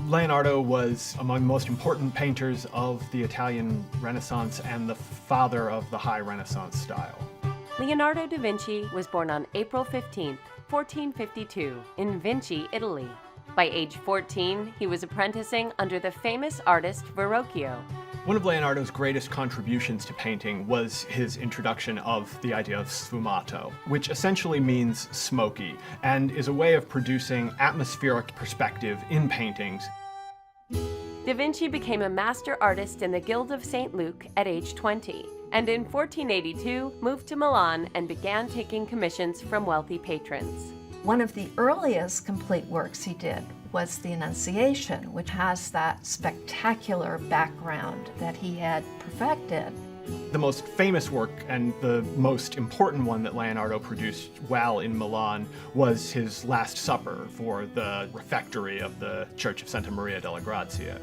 Leonardo was among the most important painters of the Italian Renaissance and the father of the High Renaissance style. Leonardo da Vinci was born on April 15, 1452, in Vinci, Italy. By age 14, he was apprenticing under the famous artist Verrocchio. One of Leonardo's greatest contributions to painting was his introduction of the idea of sfumato, which essentially means smoky, and is a way of producing atmospheric perspective in paintings. Da Vinci became a master artist in the Guild of St. Luke at age 20, and in 1482 moved to Milan and began taking commissions from wealthy patrons. One of the earliest complete works he did was the Annunciation, which has that spectacular background that he had perfected. The most famous work and the most important one that Leonardo produced while in Milan was his Last Supper for the refectory of the Church of Santa Maria della Grazia.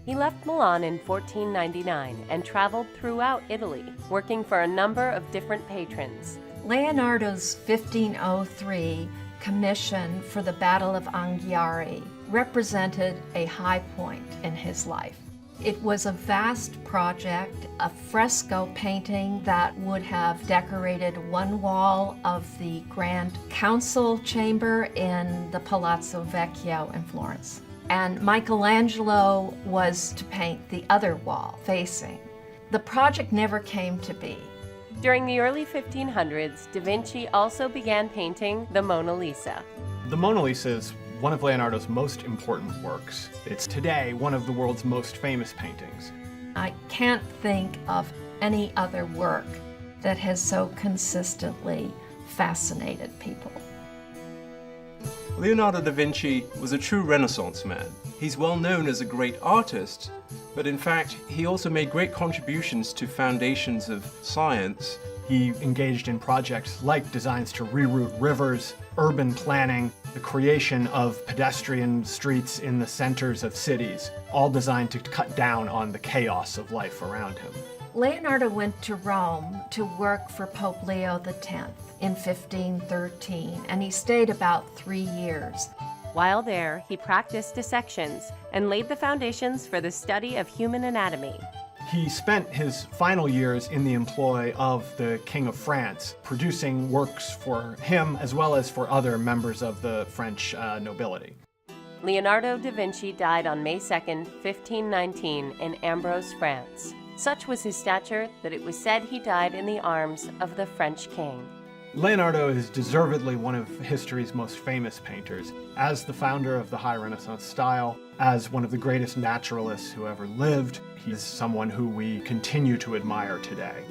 He left Milan in 1499 and traveled throughout Italy, working for a number of different patrons. Leonardo's 1503 commission for the Battle of Anghiari represented a high point in his life. It was a vast project, a fresco painting that would have decorated one wall of the Grand Council chamber in the Palazzo Vecchio in Florence. And Michelangelo was to paint the other wall facing. The project never came to be. During the early 1500s, Da Vinci also began painting the Mona Lisa. The Mona Lisa is one of Leonardo's most important works. It's today one of the world's most famous paintings. I can't think of any other work that has so consistently fascinated people. Leonardo da Vinci was a true Renaissance man. He's well known as a great artist, but in fact, he also made great contributions to foundations of science. He engaged in projects like designs to reroute rivers, urban planning, the creation of pedestrian streets in the centers of cities, all designed to cut down on the chaos of life around him. Leonardo went to Rome to work for Pope Leo X in 1513, and he stayed about 3 years. While there, he practiced dissections and laid the foundations for the study of human anatomy. He spent his final years in the employ of the King of France, producing works for him as well as for other members of the French nobility. Leonardo da Vinci died on May 2, 1519, in Ambrose, France. Such was his stature that it was said he died in the arms of the French king. Leonardo is deservedly one of history's most famous painters. As the founder of the High Renaissance style, as one of the greatest naturalists who ever lived, he's someone who we continue to admire today.